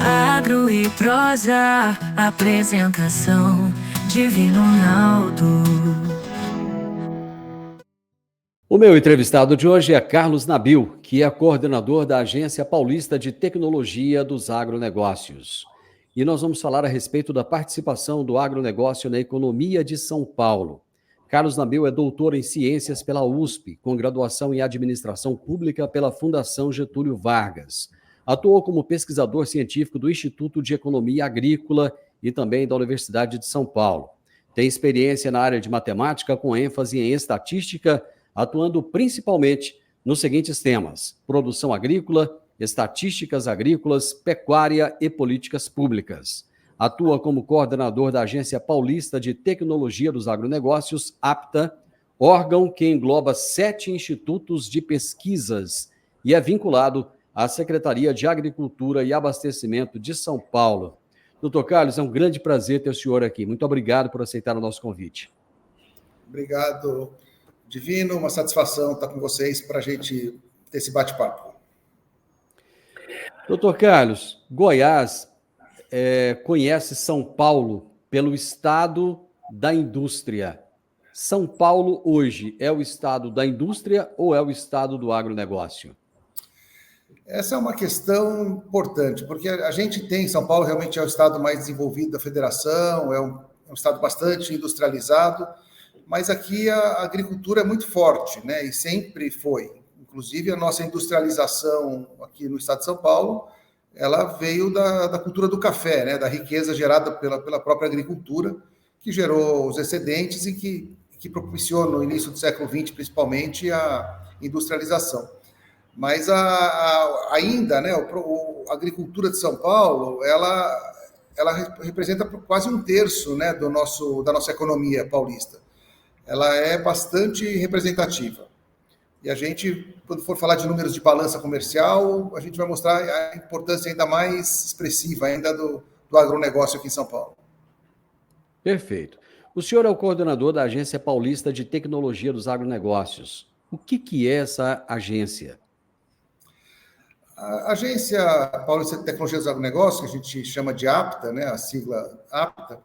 Agro e prosa, apresentação Divino Ronaldo. O meu entrevistado de hoje é Carlos Nabil, que é coordenador da Agência Paulista de Tecnologia dos Agronegócios. E nós vamos falar a respeito da participação do agronegócio na economia de São Paulo. Carlos Nabil é doutor em Ciências pela USP, com graduação em Administração Pública pela Fundação Getúlio Vargas. Atuou como pesquisador científico do Instituto de Economia Agrícola e também da Universidade de São Paulo. Tem experiência na área de matemática, com ênfase em estatística, atuando principalmente nos seguintes temas: produção agrícola, estatísticas agrícolas, pecuária e políticas públicas. Atua como coordenador da Agência Paulista de Tecnologia dos Agronegócios, APTA, órgão que engloba 7 institutos de pesquisas e é vinculado à Secretaria de Agricultura e Abastecimento de São Paulo. Doutor Carlos, é um grande prazer ter o senhor aqui. Muito obrigado por aceitar o nosso convite. Obrigado, Divino. Uma satisfação estar com vocês para a gente ter esse bate-papo. Doutor Carlos, Goiás conhece São Paulo pelo estado da indústria. São Paulo hoje é o estado da indústria ou é o estado do agronegócio? Essa é uma questão importante, porque a gente tem, São Paulo realmente é o estado mais desenvolvido da federação, é um estado bastante industrializado, mas aqui a agricultura é muito forte, né? E sempre foi. Inclusive, a nossa industrialização aqui no estado de São Paulo, ela veio da cultura do café, né? Da riqueza gerada pela própria agricultura, que gerou os excedentes e que propiciou, no início do século XX, principalmente, a industrialização. Mas ainda, né, a agricultura de São Paulo, ela representa quase 1/3, né, da nossa economia paulista. Ela é bastante representativa. E a gente, quando for falar de números de balança comercial, a gente vai mostrar a importância ainda mais expressiva ainda do agronegócio aqui em São Paulo. Perfeito. O senhor é o coordenador da Agência Paulista de Tecnologia dos Agronegócios. O que é essa agência? A Agência Paulista de Tecnologia dos Agronegócios, que a gente chama de APTA, né, a sigla APTA,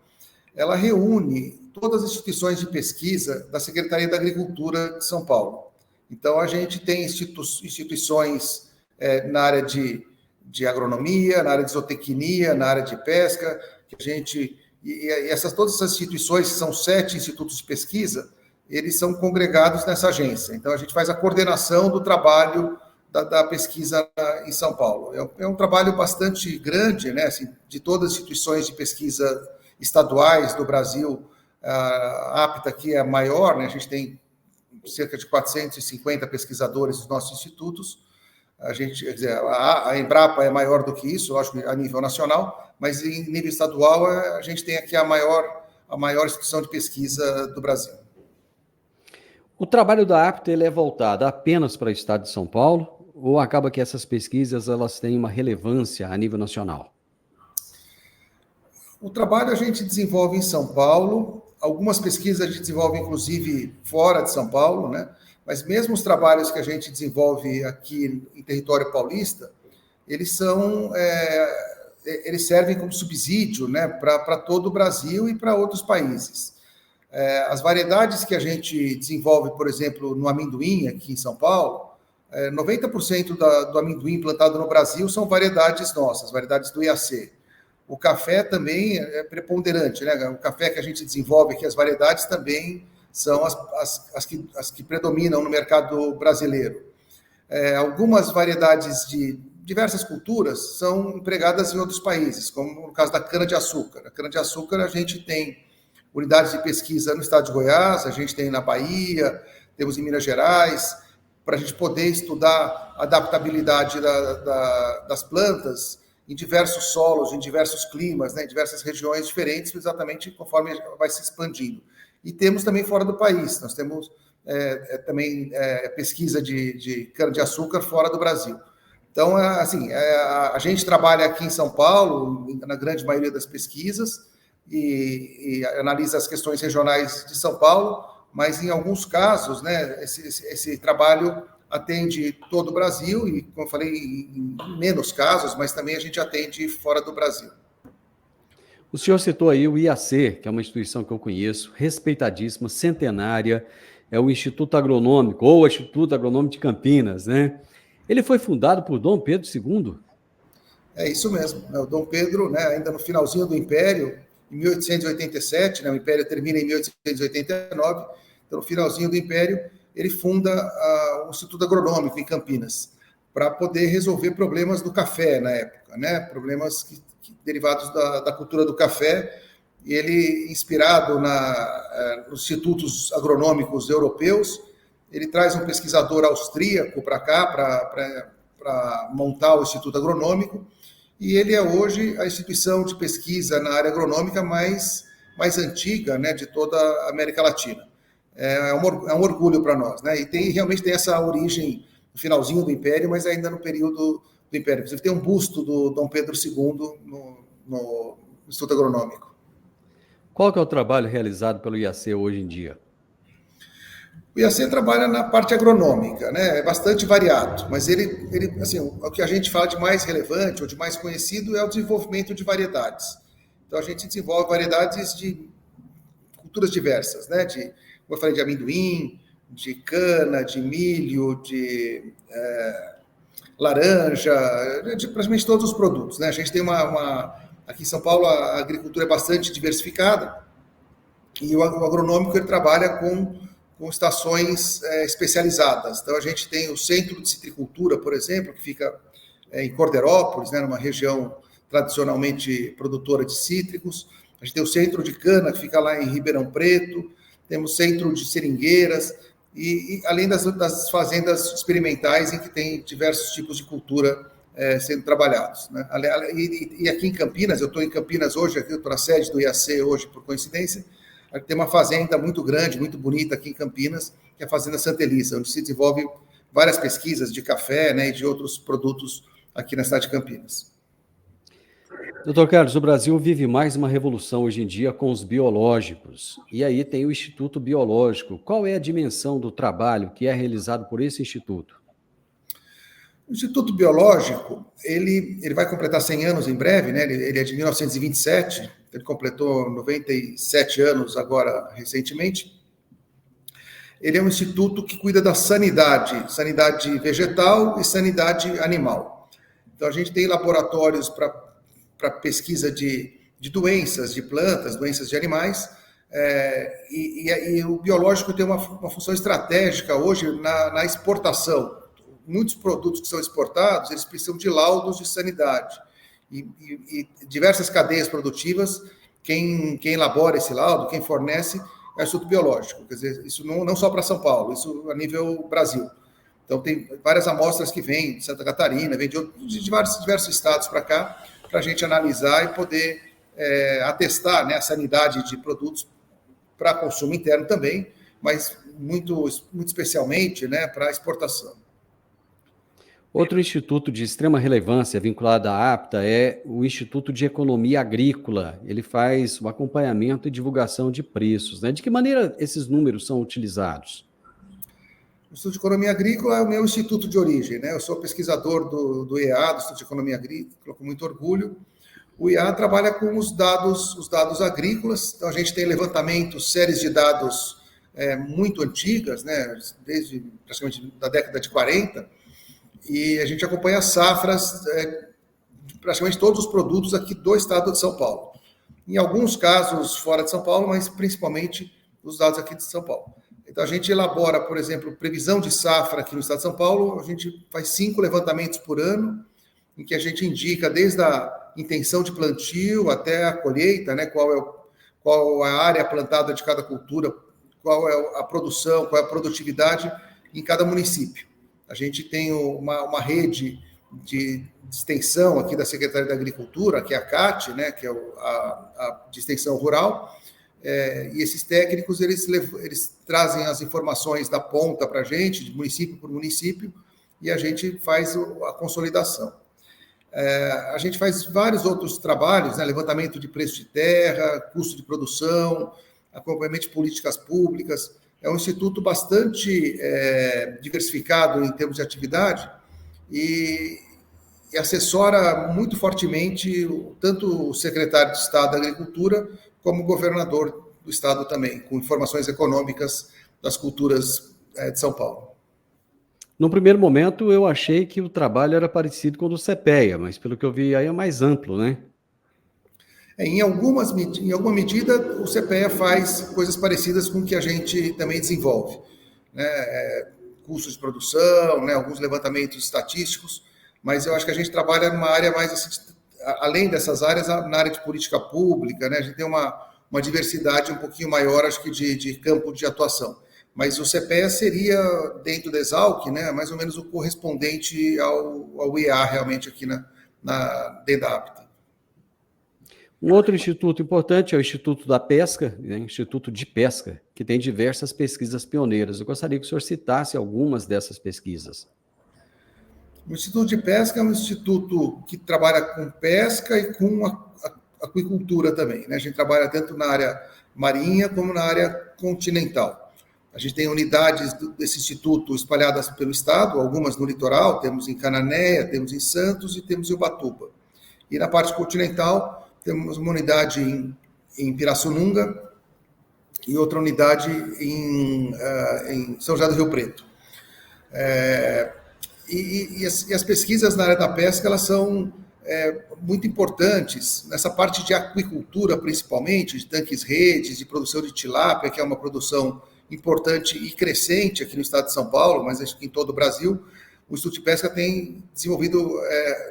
ela reúne todas as instituições de pesquisa da Secretaria da Agricultura de São Paulo. Então, a gente tem instituições na área de agronomia, na área de zootecnia, na área de pesca, que a gente... todas essas instituições, que são 7 institutos de pesquisa, eles são congregados nessa agência. Então, a gente faz a coordenação do trabalho da pesquisa em São Paulo. É um trabalho bastante grande, né? Assim, de todas as instituições de pesquisa estaduais do Brasil, a APTA aqui é a maior, né? A gente tem cerca de 450 pesquisadores nos nossos institutos. Quer dizer, a Embrapa é maior do que isso, eu acho que a nível nacional, mas em nível estadual a gente tem aqui a maior instituição de pesquisa do Brasil. O trabalho da APTA ele é voltado apenas para o estado de São Paulo ou acaba que essas pesquisas elas têm uma relevância a nível nacional? O trabalho a gente desenvolve em São Paulo, algumas pesquisas a gente desenvolve inclusive fora de São Paulo, né? Mas mesmo os trabalhos que a gente desenvolve aqui em território paulista, eles servem como subsídio, né, para todo o Brasil e para outros países. As variedades que a gente desenvolve, por exemplo, no amendoim aqui em São Paulo, 90% do amendoim plantado no Brasil são variedades nossas, variedades do IAC. O café também é preponderante, né? O café que a gente desenvolve aqui, as variedades também são as que predominam no mercado brasileiro. Algumas variedades de diversas culturas são empregadas em outros países, como no caso da cana-de-açúcar. A cana-de-açúcar a gente tem unidades de pesquisa no estado de Goiás, a gente tem na Bahia, temos em Minas Gerais, para a gente poder estudar a adaptabilidade das plantas em diversos solos, em diversos climas, né, em diversas regiões diferentes, exatamente conforme vai se expandindo. E temos também fora do país, nós temos também pesquisa de cana-de-açúcar fora do Brasil. Então, assim, a gente trabalha aqui em São Paulo, na grande maioria das pesquisas, e analisa as questões regionais de São Paulo, mas em alguns casos, né, esse trabalho atende todo o Brasil e, como eu falei, em menos casos, mas também a gente atende fora do Brasil. O senhor citou aí o IAC, que é uma instituição que eu conheço, respeitadíssima, centenária, é o Instituto Agronômico, ou o Instituto Agronômico de Campinas, né? Ele foi fundado por Dom Pedro II? É isso mesmo. O Dom Pedro, né, ainda no finalzinho do Império, em 1887, né, o Império termina em 1889, então no finalzinho do Império, ele funda o Instituto Agronômico em Campinas, para poder resolver problemas do café na época, né, problemas derivados da cultura do café. E ele, inspirado nos institutos agronômicos europeus, ele traz um pesquisador austríaco para cá, para montar o Instituto Agronômico, e ele é hoje a instituição de pesquisa na área agronômica mais antiga, né, de toda a América Latina. É um orgulho para nós, né? E realmente tem essa origem no finalzinho do Império, mas ainda no período do Império. Inclusive tem um busto do Dom Pedro II no Instituto Agronômico. Qual que é o trabalho realizado pelo IAC hoje em dia? O IAC trabalha na parte agronômica, né? É bastante variado, mas ele assim, o que a gente fala de mais relevante ou de mais conhecido é o desenvolvimento de variedades. Então a gente desenvolve variedades de culturas diversas, né? Como eu falei, de amendoim, de cana, de milho, de laranja, de praticamente todos os produtos, né? A gente tem aqui em São Paulo a agricultura é bastante diversificada e o agronômico ele trabalha com estações especializadas. Então a gente tem o Centro de Citricultura, por exemplo, que fica em Corderópolis, né, numa região tradicionalmente produtora de cítricos. A gente tem o Centro de Cana, que fica lá em Ribeirão Preto. Temos o Centro de Seringueiras, e além das fazendas experimentais, em que tem diversos tipos de cultura sendo trabalhados, né? E aqui em Campinas, eu estou em Campinas hoje, aqui eu estou na sede do IAC hoje, por coincidência, tem uma fazenda muito grande, muito bonita aqui em Campinas, que é a Fazenda Santa Elisa, onde se desenvolve várias pesquisas de café, né, e de outros produtos aqui na cidade de Campinas. Doutor Carlos, o Brasil vive mais uma revolução hoje em dia com os biológicos. E aí tem o Instituto Biológico. Qual é a dimensão do trabalho que é realizado por esse instituto? O Instituto Biológico, ele vai completar 100 anos em breve, né? Ele é de 1927, ele completou 97 anos agora, recentemente. Ele é um instituto que cuida da sanidade vegetal e sanidade animal. Então, a gente tem laboratórios para pesquisa de doenças de plantas, doenças de animais, e o biológico tem uma função estratégica hoje na exportação. Muitos produtos que são exportados, eles precisam de laudos de sanidade. E diversas cadeias produtivas, quem elabora esse laudo, quem fornece, é o Instituto Biológico. Quer dizer, isso não só para São Paulo, isso a nível Brasil. Então, tem várias amostras que vêm de Santa Catarina, vêm de diversos estados para cá, para a gente analisar e poder atestar, né, a sanidade de produtos para consumo interno também, mas muito especialmente, né, para exportação. Outro instituto de extrema relevância vinculado à APTA é o Instituto de Economia Agrícola. Ele faz o acompanhamento e divulgação de preços, né? De que maneira esses números são utilizados? O Instituto de Economia Agrícola é o meu instituto de origem, né? Eu sou pesquisador do IEA, do Instituto de Economia Agrícola, com muito orgulho. O IEA trabalha com os dados agrícolas, então a gente tem levantamentos, séries de dados muito antigas, né? Desde praticamente da década de 40, e a gente acompanha as safras de praticamente todos os produtos aqui do estado de São Paulo. Em alguns casos fora de São Paulo, mas principalmente os dados aqui de São Paulo. Então, a gente elabora, por exemplo, previsão de safra aqui no estado de São Paulo, a gente faz 5 levantamentos por ano, em que a gente indica desde a intenção de plantio até a colheita, né, qual é a área plantada de cada cultura, qual é a produção, qual é a produtividade em cada município. A gente tem uma rede de extensão aqui da Secretaria da Agricultura, que é a CAT, né, que é a de extensão rural, e esses técnicos eles trazem as informações da ponta para a gente, de município por município, e a gente faz a consolidação. A gente faz vários outros trabalhos, né, levantamento de preço de terra, custo de produção, acompanhamento de políticas públicas. é um instituto bastante diversificado em termos de atividade e assessora muito fortemente tanto o secretário de Estado da Agricultura como o governador do Estado também, com informações econômicas das culturas de São Paulo. No primeiro momento, eu achei que o trabalho era parecido com o do CPEA, mas pelo que eu vi aí é mais amplo, né? Em alguma medida, o CPEA faz coisas parecidas com o que a gente também desenvolve, né? Custos de produção, né? Alguns levantamentos estatísticos, mas eu acho que a gente trabalha numa área mais, assim, além dessas áreas, na área de política pública, né? A gente tem uma diversidade um pouquinho maior, acho que, de campo de atuação. Mas o CPEA seria, dentro da Exalc, né, mais ou menos o correspondente ao IA, realmente, aqui dentro da APTA. Um outro instituto importante é o Instituto da Pesca, né, Instituto de Pesca, que tem diversas pesquisas pioneiras. Eu gostaria que o senhor citasse algumas dessas pesquisas. O Instituto de Pesca é um instituto que trabalha com pesca e com aquicultura também, né? A gente trabalha tanto na área marinha como na área continental. A gente tem unidades desse instituto espalhadas pelo estado, algumas no litoral, temos em Cananéia, temos em Santos e temos em Ubatuba. E na parte continental, temos uma unidade em Pirassununga e outra unidade em São José do Rio Preto. E as pesquisas na área da pesca, elas são muito importantes, nessa parte de aquicultura, principalmente, de tanques-redes, de produção de tilápia, que é uma produção importante e crescente aqui no estado de São Paulo, mas acho que em todo o Brasil. O Instituto de Pesca tem desenvolvido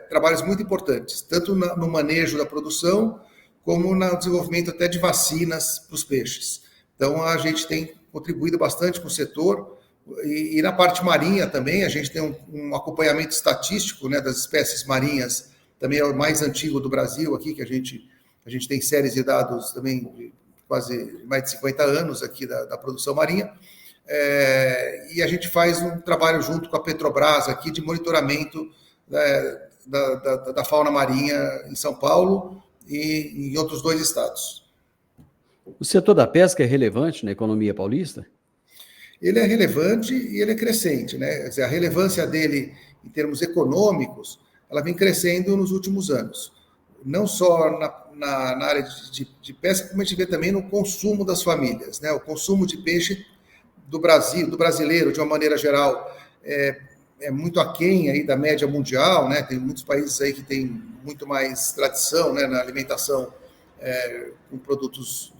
trabalhos muito importantes, tanto no manejo da produção, como no desenvolvimento até de vacinas para os peixes. Então, a gente tem contribuído bastante com o setor, e na parte marinha também, a gente tem um acompanhamento estatístico, né, das espécies marinhas, também é o mais antigo do Brasil aqui, que a gente tem séries de dados também de quase mais de 50 anos aqui da produção marinha. E a gente faz um trabalho junto com a Petrobras aqui de monitoramento da fauna marinha em São Paulo e em outros 2 estados. O setor da pesca é relevante na economia paulista? Ele é relevante e ele é crescente, né? Quer dizer, a relevância dele em termos econômicos, ela vem crescendo nos últimos anos. Não só na área de pesca, como a gente vê também no consumo das famílias, né? O consumo de peixe do Brasil, do brasileiro, de uma maneira geral, é muito aquém aí da média mundial, né? Tem muitos países aí que têm muito mais tradição, né, na alimentação com produtos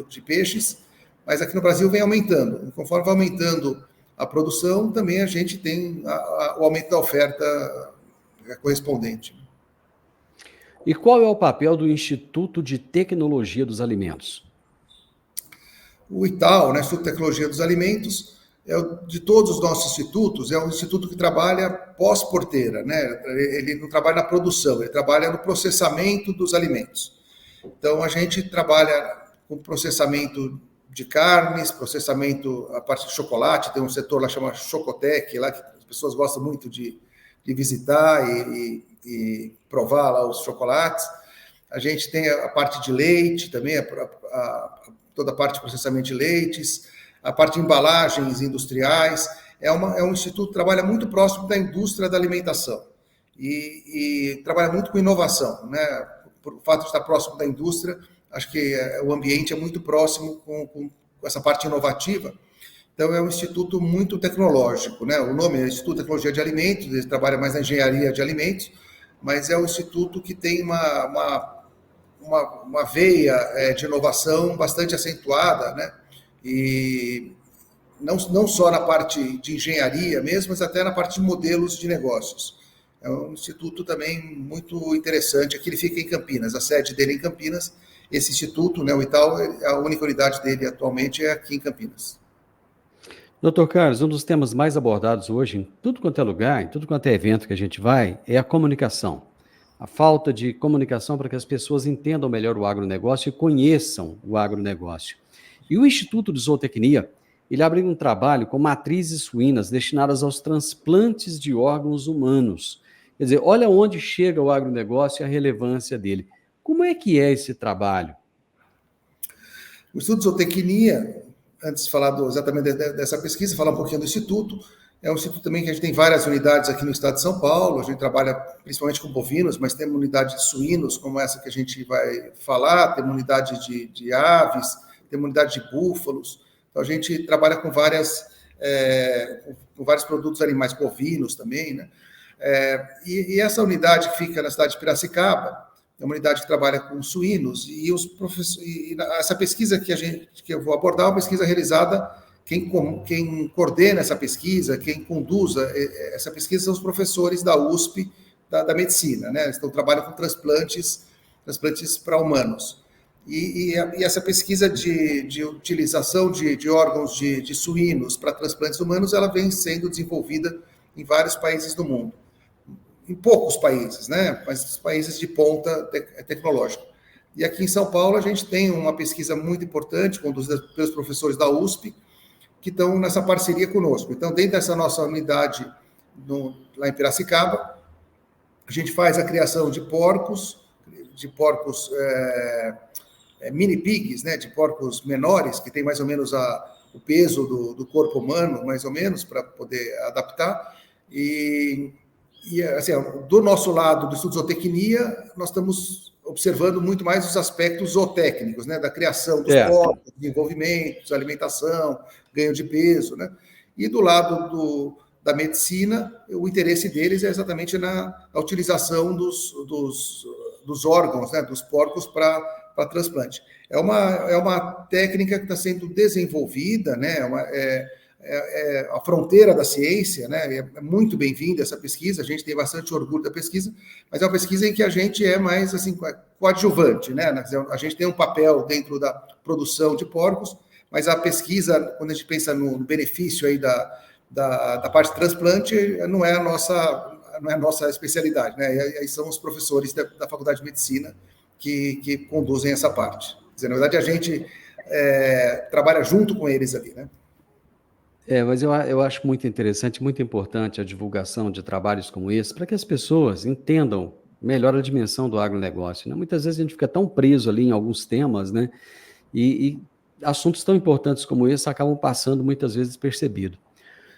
de peixes, mas aqui no Brasil vem aumentando. E conforme vai aumentando a produção, também a gente tem o aumento da oferta correspondente. E qual é o papel do Instituto de Tecnologia dos Alimentos? O ITAL, né, Instituto de Tecnologia dos Alimentos, de todos os nossos institutos, é um instituto que trabalha pós-porteira, né? Ele não trabalha na produção, ele trabalha no processamento dos alimentos. Então, a gente trabalha com processamento de carnes, processamento, a parte de chocolate, tem um setor lá chamado Chocotec, lá que as pessoas gostam muito de visitar e provar lá os chocolates. A gente tem a parte de leite também, toda a parte de processamento de leites, a parte de embalagens industriais. É um instituto que trabalha muito próximo da indústria da alimentação e trabalha muito com inovação, né? Por fato de estar próximo da indústria, acho que o ambiente é muito próximo com essa parte inovativa. Então, é um instituto muito tecnológico, né? O nome é Instituto de Tecnologia de Alimentos, ele trabalha mais na engenharia de alimentos, mas é um instituto que tem uma veia de inovação bastante acentuada, né? E não só na parte de engenharia mesmo, mas até na parte de modelos de negócios. É um instituto também muito interessante. Aqui ele fica em Campinas, a sede dele é em Campinas. Esse instituto, né, o ITAL, a única unidade dele atualmente é aqui em Campinas. Doutor Carlos, um dos temas mais abordados hoje, em tudo quanto é lugar, em tudo quanto é evento que a gente vai, é a comunicação. A falta de comunicação para que as pessoas entendam melhor o agronegócio e conheçam o agronegócio. E o Instituto de Zootecnia, ele abre um trabalho com matrizes suínas destinadas aos transplantes de órgãos humanos. Quer dizer, olha onde chega o agronegócio e a relevância dele. Como é que é esse trabalho? O Instituto de Zootecnia antes de falar exatamente dessa pesquisa, falar um pouquinho do Instituto. É um instituto também que a gente tem várias unidades aqui no estado de São Paulo, a gente trabalha principalmente com bovinos, mas temos unidade de suínos, como essa que a gente vai falar, temos unidade de aves, temos unidade de búfalos. Então, a gente trabalha com vários produtos animais, bovinos também, né? E essa unidade que fica na cidade de Piracicaba, é uma unidade que trabalha com suínos, e essa pesquisa que eu vou abordar é uma pesquisa realizada. Quem coordena essa pesquisa, quem conduz essa pesquisa são os professores da USP, da medicina, né? Então, trabalham com transplantes para humanos. E essa pesquisa de utilização de órgãos de suínos para transplantes humanos, ela vem sendo desenvolvida em vários países do mundo. Em poucos países, né? Mas países de ponta tecnológica. E aqui em São Paulo, a gente tem uma pesquisa muito importante, conduzida pelos professores da USP, que estão nessa parceria conosco. Então, dentro dessa nossa unidade lá em Piracicaba, a gente faz a criação de porcos mini pigs, né, de porcos menores, que tem mais ou menos o peso do corpo humano, mais ou menos, para poder adaptar. E assim, do nosso lado do Estudo Zootecnia, nós estamos observando muito mais os aspectos zootécnicos, né, da criação dos porcos, desenvolvimento, alimentação, ganho de peso, né? E do lado da medicina, o interesse deles é exatamente na utilização dos órgãos, né, dos porcos para transplante. É uma técnica que está sendo desenvolvida, né? A fronteira da ciência, né? É muito bem-vinda essa pesquisa, a gente tem bastante orgulho da pesquisa, mas é uma pesquisa em que a gente é mais assim, coadjuvante, né? A gente tem um papel dentro da produção de porcos, mas a pesquisa, quando a gente pensa no benefício aí da parte de transplante, não é a nossa especialidade, né? E aí são os professores da Faculdade de Medicina que conduzem essa parte. Quer dizer, na verdade, a gente trabalha junto com eles ali, né? Mas eu acho muito interessante, muito importante a divulgação de trabalhos como esse, para que as pessoas entendam melhor a dimensão do agronegócio, né? Muitas vezes a gente fica tão preso ali em alguns temas, né? E assuntos tão importantes como esse acabam passando muitas vezes despercebido.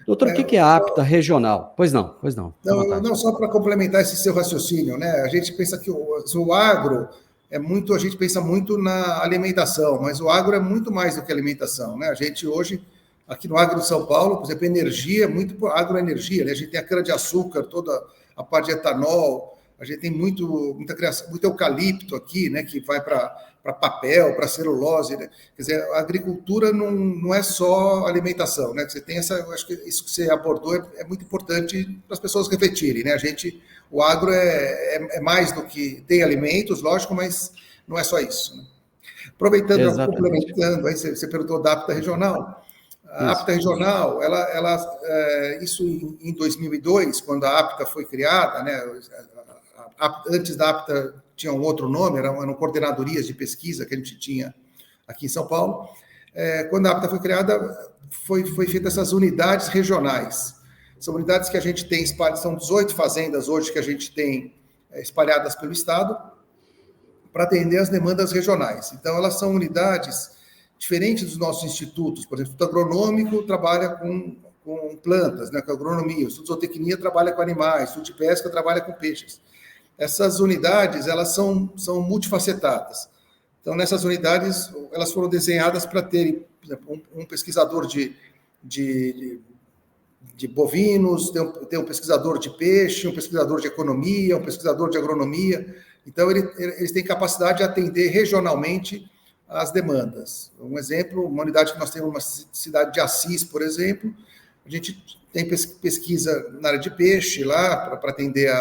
Doutor, o que é a APTA regional? Pois não. Não, só para complementar esse seu raciocínio, né? A gente pensa que o agro a gente pensa muito na alimentação, mas o agro é muito mais do que alimentação, né? A gente hoje, aqui no agro de São Paulo, por exemplo, energia, muito agroenergia, né? A gente tem a cana-de-açúcar, toda a parte de etanol, a gente tem muita criação, muito eucalipto aqui, né? Que vai para papel, para celulose, né? Quer dizer, a agricultura não é só alimentação, né? Você tem eu acho que isso que você abordou é muito importante para as pessoas refletirem, né? O agro é mais do que tem alimentos, lógico, mas não é só isso, né? Aproveitando, complementando, aí você perguntou da APTA regional. A APTA regional, isso em 2002, quando a APTA foi criada, né? Antes da APTA tinha um outro nome, eram coordenadorias de pesquisa que a gente tinha aqui em São Paulo. Quando a APTA foi criada, foi feita essas unidades regionais. São unidades que a gente tem espalhadas, são 18 fazendas hoje que a gente tem espalhadas pelo estado para atender as demandas regionais. Então, elas são unidades diferentes dos nossos institutos. Por exemplo, o Instituto Agronômico trabalha com plantas, né, com agronomia. O Instituto de Zootecnia trabalha com animais. O Instituto de Pesca trabalha com peixes. Essas unidades, elas são multifacetadas. Então, nessas unidades, elas foram desenhadas para ter, por exemplo, um pesquisador de bovinos, tem um pesquisador de peixe, um pesquisador de economia, um pesquisador de agronomia. Então, eles têm capacidade de atender regionalmente as demandas. Um exemplo, uma unidade que nós temos numa cidade de Assis, por exemplo, a gente tem pesquisa na área de peixe lá, para atender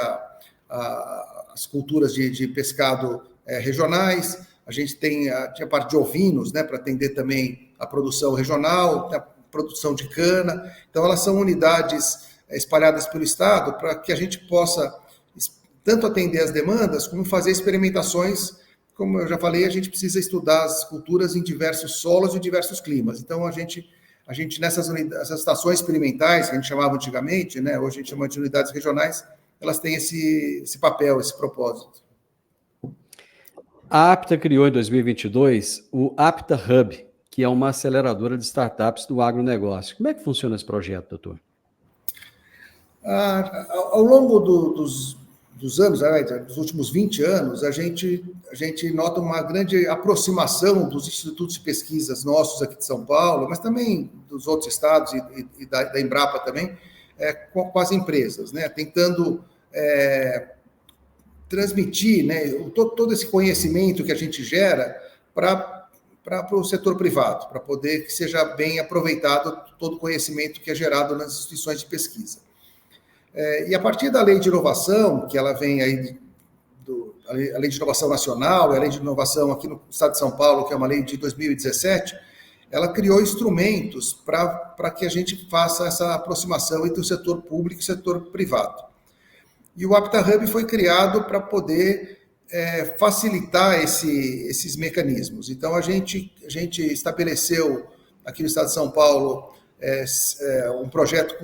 as culturas de pescado regionais. A gente tinha a parte de ovinos, né, para atender também a produção regional, a produção de cana. Então, elas são unidades espalhadas pelo estado para que a gente possa tanto atender as demandas, como fazer experimentações. Como eu já falei, a gente precisa estudar as culturas em diversos solos e diversos climas. Então, a gente nessas estações experimentais, que a gente chamava antigamente, né, hoje a gente chama de unidades regionais, elas têm esse papel, esse propósito. A APTA criou em 2022 o APTA Hub, que é uma aceleradora de startups do agronegócio. Como é que funciona esse projeto, doutor? Ao longo dos anos, dos últimos 20 anos, a gente nota uma grande aproximação dos institutos de pesquisas nossos aqui de São Paulo, mas também dos outros estados e da Embrapa também, com as empresas, né? Tentando transmitir, né, todo esse conhecimento que a gente gera para o setor privado, para poder que seja bem aproveitado todo o conhecimento que é gerado nas instituições de pesquisa. E a partir da lei de inovação, que ela vem aí, a lei de inovação nacional, a lei de inovação aqui no estado de São Paulo, que é uma lei de 2017, ela criou instrumentos para que a gente faça essa aproximação entre o setor público e o setor privado. E o AptaHub foi criado para poder facilitar esses mecanismos. Então, a gente estabeleceu aqui no estado de São Paulo um projeto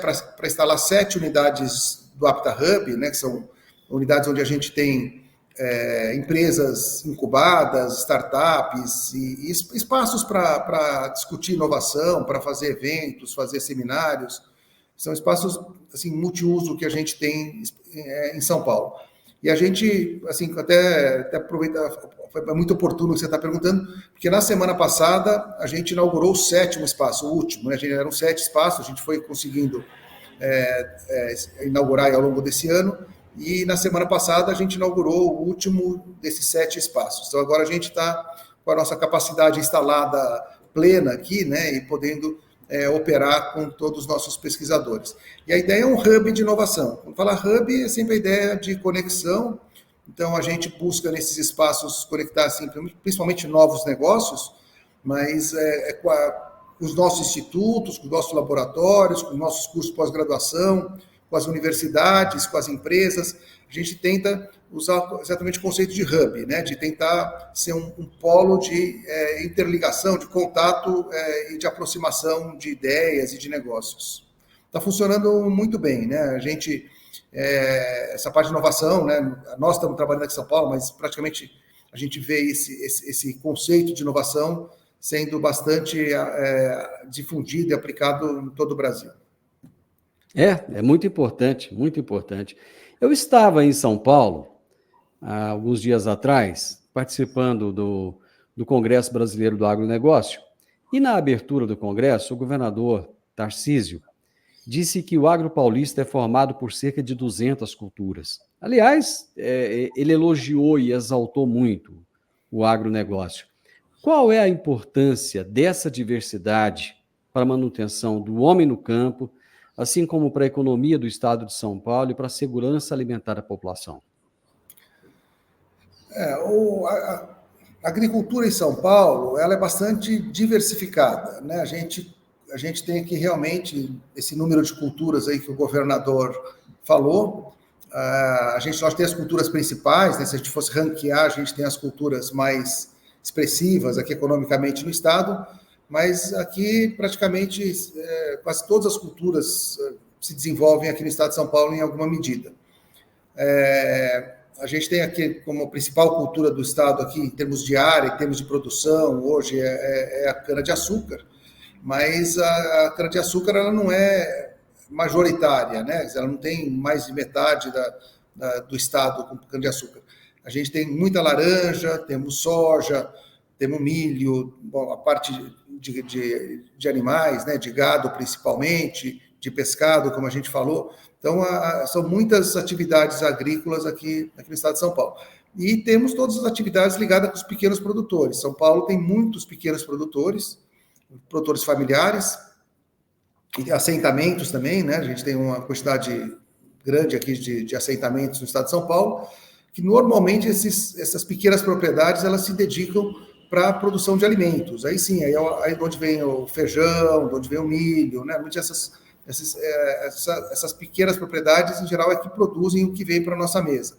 para instalar 7 unidades do AptaHub, né, que são unidades onde a gente tem empresas incubadas, startups e espaços para discutir inovação, para fazer eventos, fazer seminários. São espaços assim, multiuso que a gente tem em São Paulo. E a gente, assim, até aproveitar, foi muito oportuno o que você está perguntando, porque na semana passada a gente inaugurou o 7º espaço, o último, né? Eram 7 espaços, a gente foi conseguindo inaugurar ao longo desse ano, e na semana passada a gente inaugurou o último desses 7 espaços. Então agora a gente está com a nossa capacidade instalada plena aqui, né, e podendo operar com todos os nossos pesquisadores. E a ideia é um hub de inovação. Quando fala hub, é sempre a ideia de conexão. Então, a gente busca nesses espaços conectar, assim, principalmente novos negócios, mas com os nossos institutos, com os nossos laboratórios, com os nossos cursos de pós-graduação, com as universidades, com as empresas. A gente tenta usar exatamente o conceito de hub, né? De tentar ser um polo de interligação, de contato e de aproximação de ideias e de negócios. Está funcionando muito bem, né? A gente, essa parte de inovação, né? Nós estamos trabalhando aqui em São Paulo, mas praticamente a gente vê esse conceito de inovação sendo bastante difundido e aplicado em todo o Brasil. É muito importante, muito importante. Eu estava em São Paulo, há alguns dias atrás, participando do Congresso Brasileiro do Agronegócio, e na abertura do Congresso, o governador Tarcísio disse que o agro paulista é formado por cerca de 200 culturas. Aliás, ele elogiou e exaltou muito o agronegócio. Qual é a importância dessa diversidade para a manutenção do homem no campo, assim como para a economia do estado de São Paulo e para a segurança alimentar da população? A agricultura em São Paulo, ela é bastante diversificada, né? A gente tem aqui realmente esse número de culturas aí que o governador falou. Nós temos as culturas principais, né? Se a gente fosse ranquear, a gente tem as culturas mais expressivas aqui economicamente no estado, mas aqui praticamente quase todas as culturas se desenvolvem aqui no estado de São Paulo em alguma medida. A gente tem aqui como principal cultura do estado aqui, em termos de área, em termos de produção, hoje é a cana-de-açúcar, mas a cana-de-açúcar ela não é majoritária, né? Ela não tem mais de metade do estado com cana-de-açúcar. A gente tem muita laranja, temos soja, temos milho, bom, a parte de animais, né, de gado principalmente, de pescado, como a gente falou. Então, são muitas atividades agrícolas aqui no estado de São Paulo. E temos todas as atividades ligadas com os pequenos produtores. São Paulo tem muitos pequenos produtores familiares, e assentamentos também, né? A gente tem uma quantidade grande aqui de assentamentos no estado de São Paulo, que normalmente essas pequenas propriedades elas se dedicam para a produção de alimentos. Aí sim, aí onde vem o feijão, onde vem o milho, né? Muitas essas pequenas propriedades, em geral, é que produzem o que vem para a nossa mesa.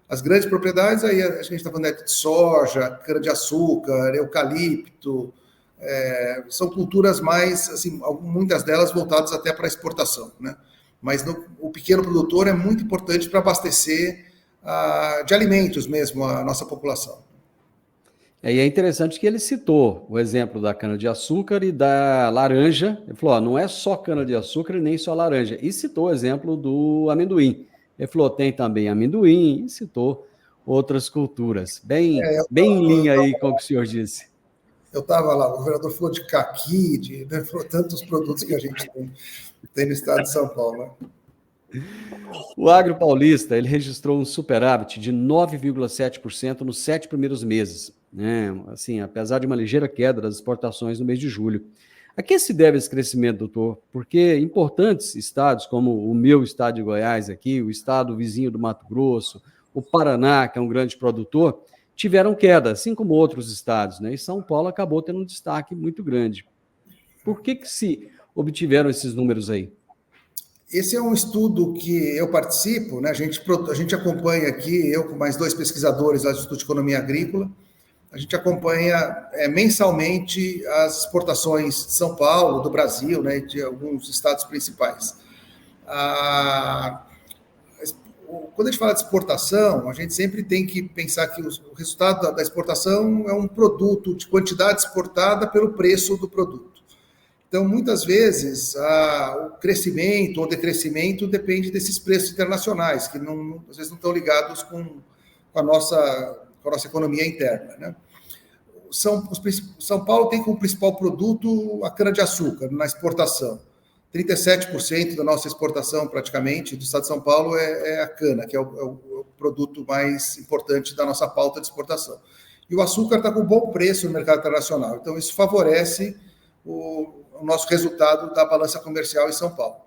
As grandes propriedades, aí a gente está falando de soja, cana-de-açúcar, eucalipto, são culturas mais, assim, muitas delas voltadas até para a exportação, né? Mas o pequeno produtor é muito importante para abastecer de alimentos mesmo a nossa população. E é interessante que ele citou o exemplo da cana-de-açúcar e da laranja. Ele falou, ó, não é só cana-de-açúcar e nem só laranja. E citou o exemplo do amendoim. Ele falou, tem também amendoim, e citou outras culturas. Bem, bem em linha aí com o que o senhor disse. Eu estava lá, o governador falou de caqui, né, falou tantos produtos que a gente tem no estado de São Paulo. Né? O agro paulista ele registrou um superávit de 9,7% nos 7 primeiros meses, né? Assim, apesar de uma ligeira queda das exportações no mês de julho. A que se deve esse crescimento, doutor? Porque importantes estados, como o meu estado de Goiás aqui, o estado vizinho do Mato Grosso, o Paraná, que é um grande produtor, tiveram queda, assim como outros estados, né? E São Paulo acabou tendo um destaque muito grande. Por que se obtiveram esses números aí? Esse é um estudo que eu participo, né? A gente acompanha aqui, eu com mais 2 pesquisadores lá do Instituto de Economia Agrícola, a gente acompanha mensalmente as exportações de São Paulo, do Brasil, né, de alguns estados principais. Quando a gente fala de exportação, a gente sempre tem que pensar que o resultado da exportação é um produto de quantidade exportada pelo preço do produto. Então, muitas vezes, o crescimento ou decrescimento depende desses preços internacionais, que às vezes não estão ligados com a nossa economia interna. Né? São Paulo tem como principal produto a cana-de-açúcar na exportação. 37% da nossa exportação, praticamente, do estado de São Paulo é a cana, que é o produto mais importante da nossa pauta de exportação. E o açúcar está com bom preço no mercado internacional. Então, isso favorece o nosso resultado da balança comercial em São Paulo.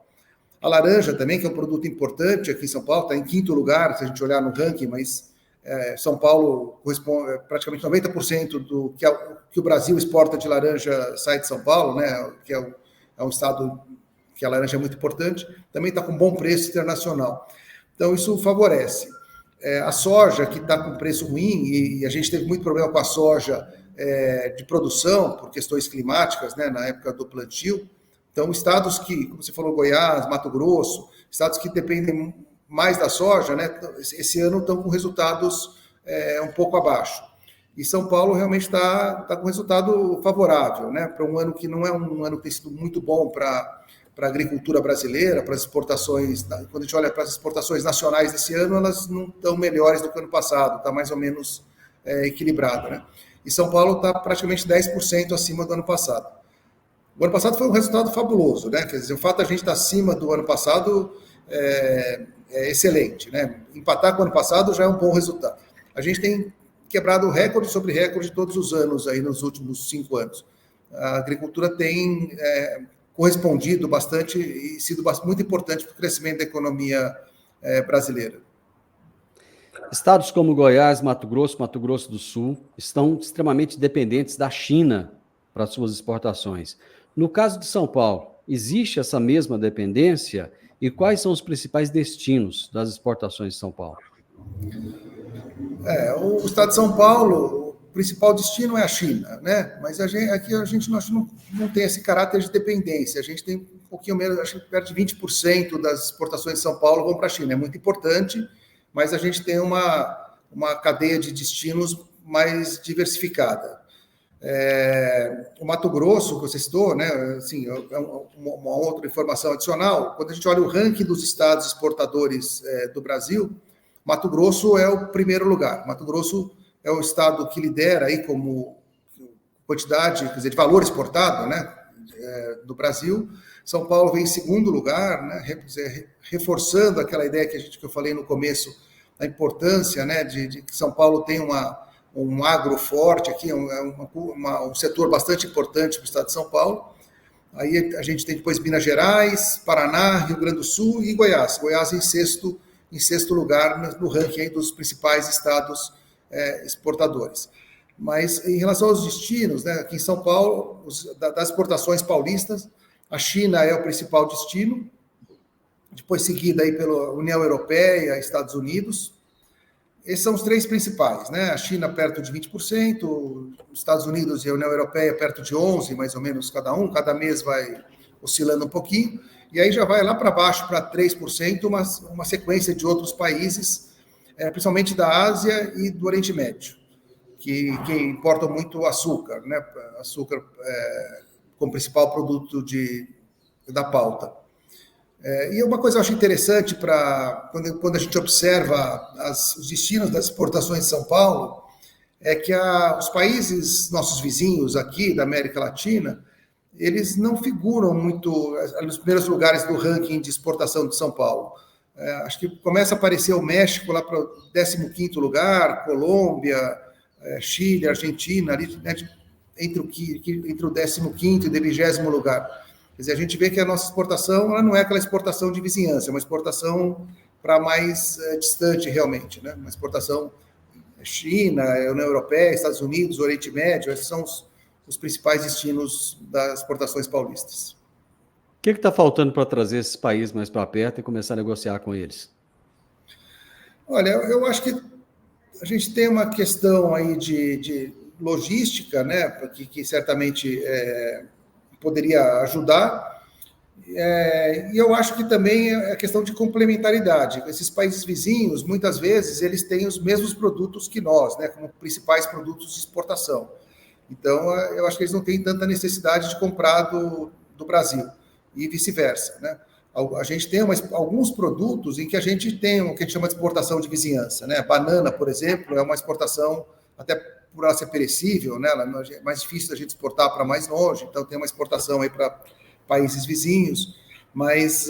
A laranja também, que é um produto importante aqui em São Paulo, está em 5º lugar, se a gente olhar no ranking, mas São Paulo corresponde praticamente 90% do que o Brasil exporta de laranja sai de São Paulo, né? Que é um estado que a laranja é muito importante, também está com bom preço internacional. Então, isso favorece. A soja, que está com preço ruim, e a gente teve muito problema com a soja de produção, por questões climáticas, né, na época do plantio. Então, estados que, como você falou, Goiás, Mato Grosso, estados que dependem mais da soja, né, esse ano estão com resultados um pouco abaixo. E São Paulo realmente está com resultado favorável, né, para um ano que não é um ano que tem sido muito bom para a agricultura brasileira, para as exportações. Quando a gente olha para as exportações nacionais desse ano, elas não estão melhores do que o ano passado, está mais ou menos equilibrado, né? E São Paulo está praticamente 10% acima do ano passado. O ano passado foi um resultado fabuloso, né? Quer dizer, o fato de a gente estar acima do ano passado é excelente, né? Empatar com o ano passado já é um bom resultado. A gente tem quebrado recorde sobre recorde todos os anos aí nos últimos 5 anos. A agricultura tem correspondido bastante e sido muito importante para o crescimento da economia brasileira. Estados como Goiás, Mato Grosso do Sul estão extremamente dependentes da China para suas exportações. No caso de São Paulo, existe essa mesma dependência? E quais são os principais destinos das exportações de São Paulo? O estado de São Paulo, o principal destino é a China, né? Mas aqui a gente não tem esse caráter de dependência. A gente tem um pouquinho menos, acho que perto de 20% das exportações de São Paulo vão para a China. É muito importante, mas a gente tem uma cadeia de destinos mais diversificada. O Mato Grosso, que você citou, né, assim, uma outra informação adicional, quando a gente olha o ranking dos estados exportadores do Brasil, Mato Grosso é o primeiro lugar. Mato Grosso é o estado que lidera aí como quantidade, quer dizer, de valor exportado, né, do Brasil. São Paulo vem em segundo lugar, né, reforçando aquela ideia que eu falei no começo, a importância, né, de que São Paulo tem um agro forte aqui, um setor bastante importante para o estado de São Paulo. Aí a gente tem depois Minas Gerais, Paraná, Rio Grande do Sul e Goiás. Goiás em sexto lugar no ranking aí dos principais estados exportadores. Mas em relação aos destinos, né, aqui em São Paulo, das exportações paulistas, a China é o principal destino, depois seguida aí pela União Europeia, Estados Unidos. Esses são os 3 principais, né? A China perto de 20%, os Estados Unidos e a União Europeia perto de 11%, mais ou menos cada mês vai oscilando um pouquinho, e aí já vai lá para baixo, para 3%, uma sequência de outros países, principalmente da Ásia e do Oriente Médio. que importam muito açúcar, né? Açúcar como principal produto da pauta. E uma coisa que eu acho interessante quando a gente observa os destinos das exportações de São Paulo, é que os países, nossos vizinhos aqui da América Latina, eles não figuram muito nos primeiros lugares do ranking de exportação de São Paulo. Acho que começa a aparecer o México lá para o 15º lugar, Colômbia, Chile, Argentina, ali, né, entre o 15º e o 20º lugar. Quer dizer, a gente vê que a nossa exportação ela não é aquela exportação de vizinhança, é uma exportação para mais distante realmente, né? Uma exportação China, União Europeia, Estados Unidos, Oriente Médio, esses são os principais destinos das exportações paulistas. O que está faltando para trazer esses países mais para perto e começar a negociar com eles? Olha, eu acho que a gente tem uma questão aí de logística, né, que certamente poderia ajudar, e eu acho que também é a questão de complementaridade. Esses países vizinhos, muitas vezes, eles têm os mesmos produtos que nós, né, como principais produtos de exportação. Então, eu acho que eles não têm tanta necessidade de comprar do Brasil, e vice-versa, né? A gente tem alguns produtos em que a gente tem o que a gente chama de exportação de vizinhança, né? Banana, por exemplo, é uma exportação, até por ela ser perecível, né? Ela é mais difícil da gente exportar para mais longe, então tem uma exportação aí para países vizinhos, mas,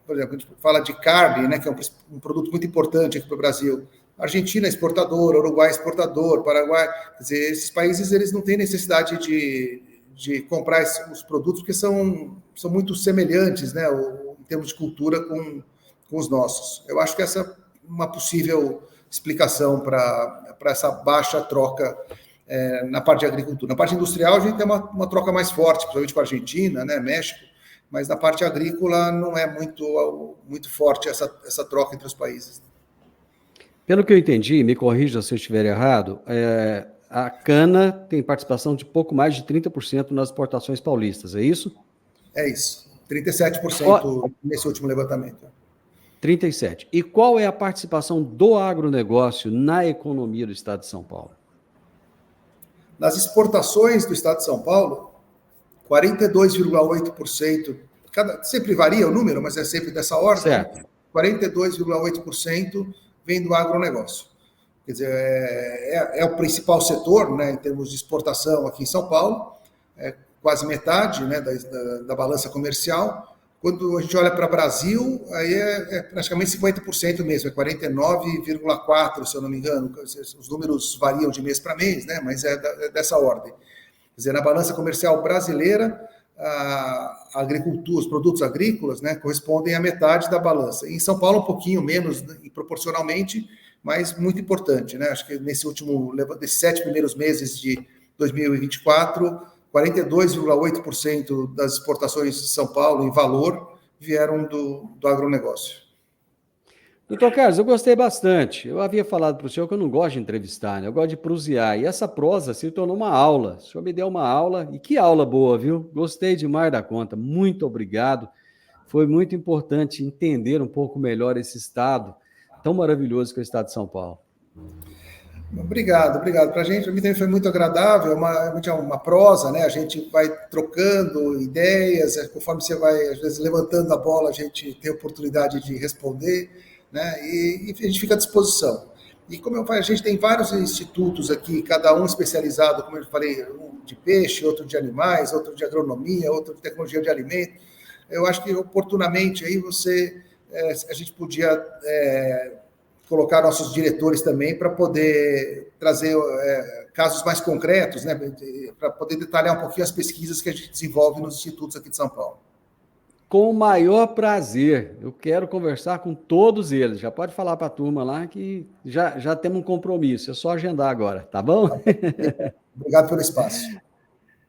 por exemplo, a gente fala de carne, né? Que é um produto muito importante aqui para o Brasil. Argentina é exportador, Uruguai é exportador, Paraguai, quer dizer, esses países eles não têm necessidade de comprar os produtos, porque são muito semelhantes, né, em termos de cultura com os nossos. Eu acho que essa é uma possível explicação para essa baixa troca na parte de agricultura. Na parte industrial, a gente tem uma troca mais forte, principalmente com a Argentina, né, México, mas na parte agrícola não é muito forte essa troca entre os países. Pelo que eu entendi, me corrija se eu estiver errado, a cana tem participação de pouco mais de 30% nas exportações paulistas, é isso? É isso, 37% nesse último levantamento. 37%. E qual é a participação do agronegócio na economia do Estado de São Paulo? Nas exportações do Estado de São Paulo, 42,8%, sempre varia o número, mas é sempre dessa ordem, certo. 42,8% vem do agronegócio. Quer dizer, é o principal setor, né, em termos de exportação aqui em São Paulo, quase metade, né, da balança comercial. Quando a gente olha para o Brasil, aí é praticamente 50% mesmo, é 49,4%, se eu não me engano. Os números variam de mês para mês, né, mas é dessa ordem. Quer dizer, na balança comercial brasileira, a agricultura, os produtos agrícolas, né, correspondem à metade da balança. Em São Paulo, um pouquinho menos, né, proporcionalmente, mas muito importante, né? Acho que desses 7 primeiros meses de 2024, 42,8% das exportações de São Paulo, em valor, vieram do agronegócio. Doutor Carlos, eu gostei bastante. Eu havia falado para o senhor que eu não gosto de entrevistar, né? Eu gosto de prosear. E essa prosa se tornou uma aula. O senhor me deu uma aula, e que aula boa, viu? Gostei demais da conta. Muito obrigado. Foi muito importante entender um pouco melhor esse estado tão maravilhoso que é o estado de São Paulo. Obrigado. Para mim também foi muito agradável, uma prosa, né? A gente vai trocando ideias, conforme você vai, às vezes, levantando a bola, a gente tem a oportunidade de responder, né? E a gente fica à disposição. E como eu falei, a gente tem vários institutos aqui, cada um especializado, como eu falei, um de peixe, outro de animais, outro de agronomia, outro de tecnologia de alimento. Eu acho que, oportunamente, aí a gente podia colocar nossos diretores também para poder trazer casos mais concretos, né, para poder detalhar um pouquinho as pesquisas que a gente desenvolve nos institutos aqui de São Paulo. Com o maior prazer. Eu quero conversar com todos eles. Já pode falar para a turma lá que já temos um compromisso. É só agendar agora, tá bom? Obrigado pelo espaço.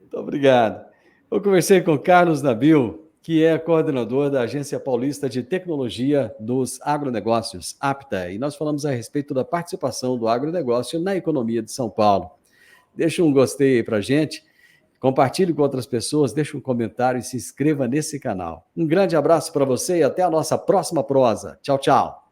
Muito obrigado. Eu conversei com Carlos Nabil, que é coordenador da Agência Paulista de Tecnologia dos Agronegócios, APTA, e nós falamos a respeito da participação do agronegócio na economia de São Paulo. Deixa um gostei aí para a gente, compartilhe com outras pessoas, deixe um comentário e se inscreva nesse canal. Um grande abraço para você e até a nossa próxima prosa. Tchau, tchau.